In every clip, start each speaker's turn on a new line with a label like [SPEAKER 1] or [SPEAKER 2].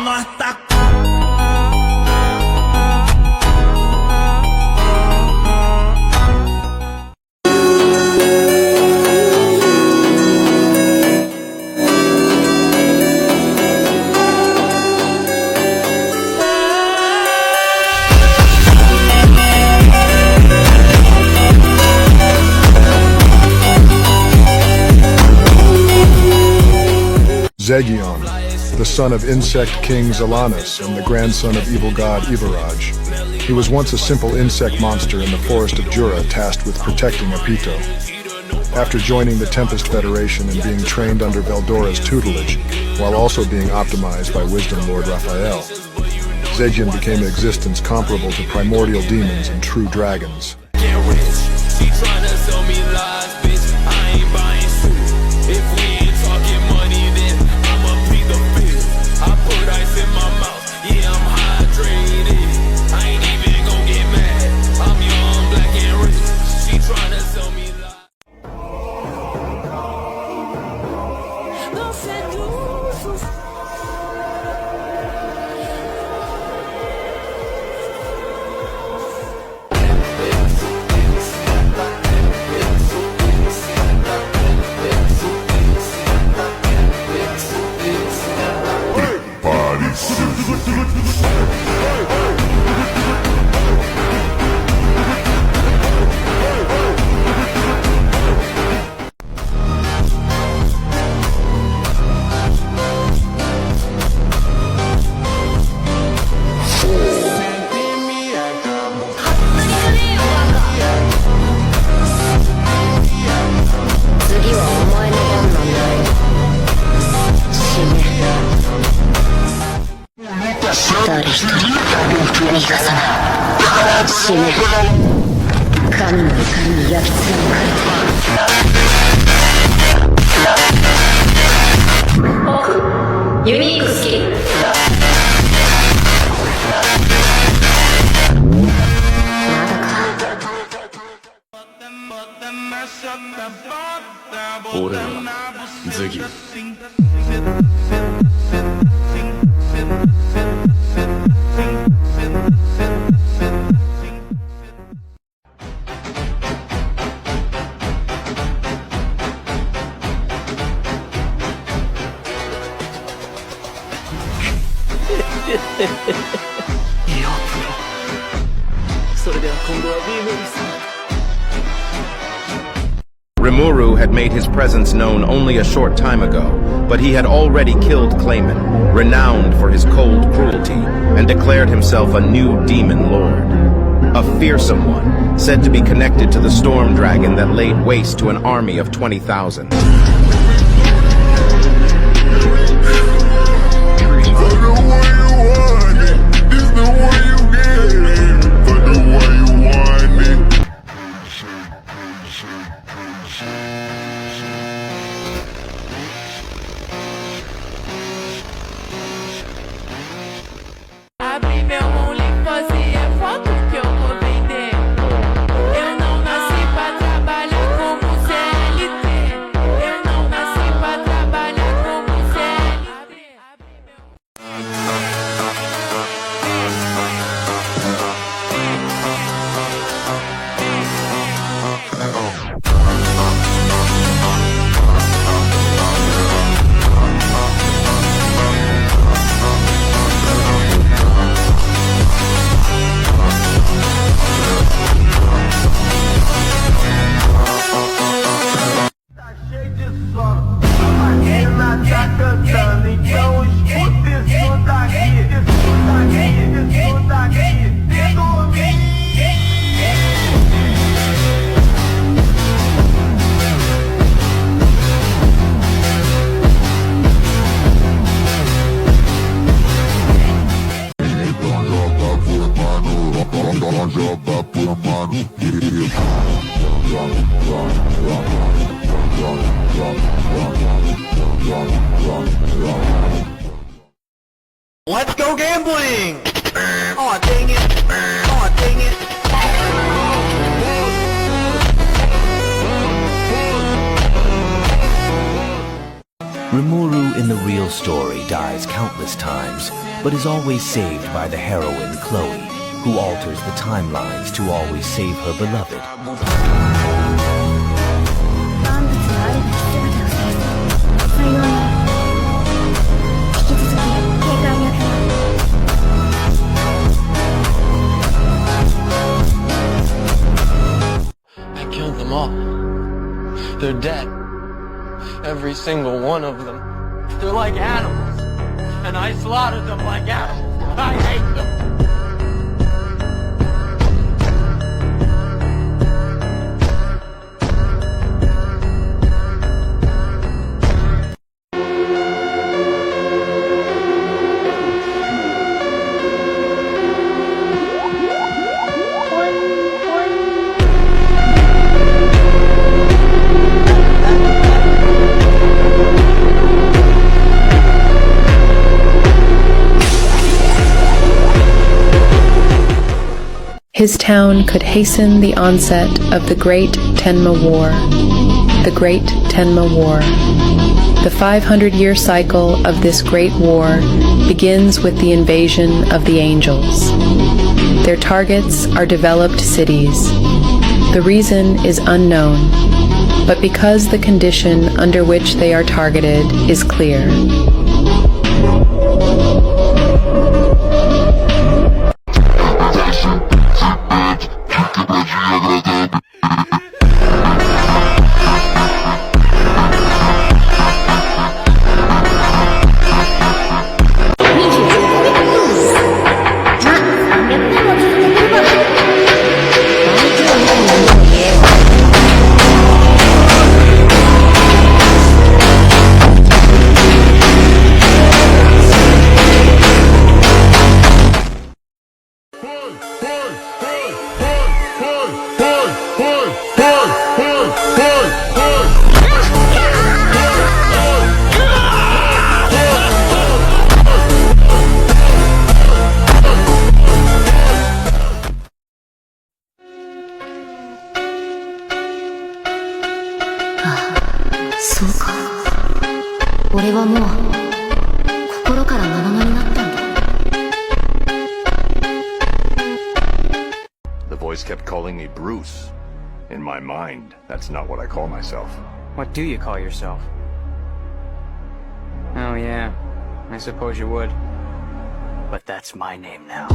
[SPEAKER 1] nós tá.
[SPEAKER 2] Zegion, the son of insect king Zalanus and the grandson of evil god Ivaraj. He was once a simple insect monster in the forest of Jura tasked with protecting Apito. After joining the Tempest Federation and being trained under Veldora's tutelage, while also being optimized by Wisdom Lord Raphael, Zegion became an existence comparable to primordial demons and true dragons.
[SPEAKER 3] Rimuru had made his presence known only a short time ago, but he had already killed Clayman, renowned for his cold cruelty, and declared himself a new demon lord. A fearsome one, said to be connected to the storm dragon that laid waste to an army of 20,000.
[SPEAKER 1] Let's go gambling! Aw, dang it! Aw, dang it!
[SPEAKER 4] Rimuru in the real story dies countless times, but is always saved by the heroine Chloe, who alters the timelines to always save her beloved.
[SPEAKER 5] I killed them all. They're dead. Every single one of them. They're like animals. And I slaughtered them like animals. I hate them.
[SPEAKER 6] His town could hasten the onset of the Great Tenma War. The Great Tenma War. The 500-year cycle of this great war begins with the invasion of the angels. Their targets are developed cities. The reason is unknown, but because the condition under which they are targeted is clear.
[SPEAKER 7] The voice kept calling me Bruce. In my mind, that's not what I call myself.
[SPEAKER 8] What do you call yourself? Oh yeah, I suppose you would. But that's my name now.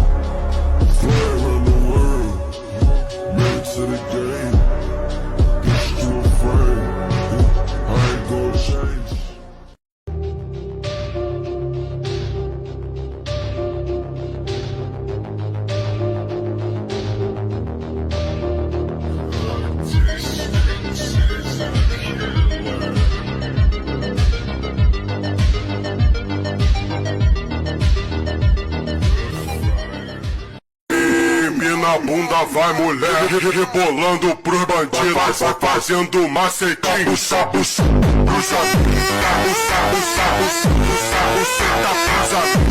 [SPEAKER 9] Na bunda vai mulher, rebolando pros bandidos, vai fazendo macetinho, puxa, puxa, puxa, puxa, puxa, puxa, puxa, puxa, puxa, puxa,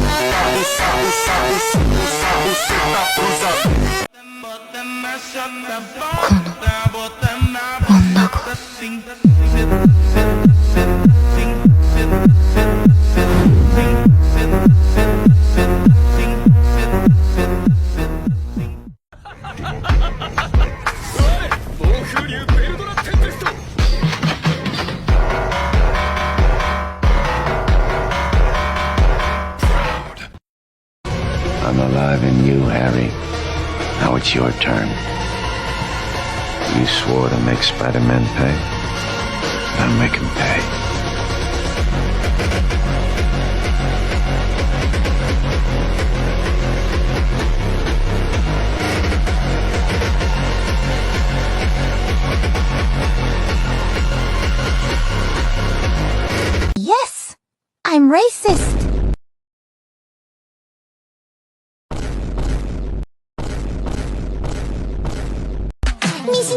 [SPEAKER 10] I'm alive in you, Harry. Now it's your turn. You swore to make Spider-Man pay. Now make him pay.
[SPEAKER 11] Yes! I'm racist! Miss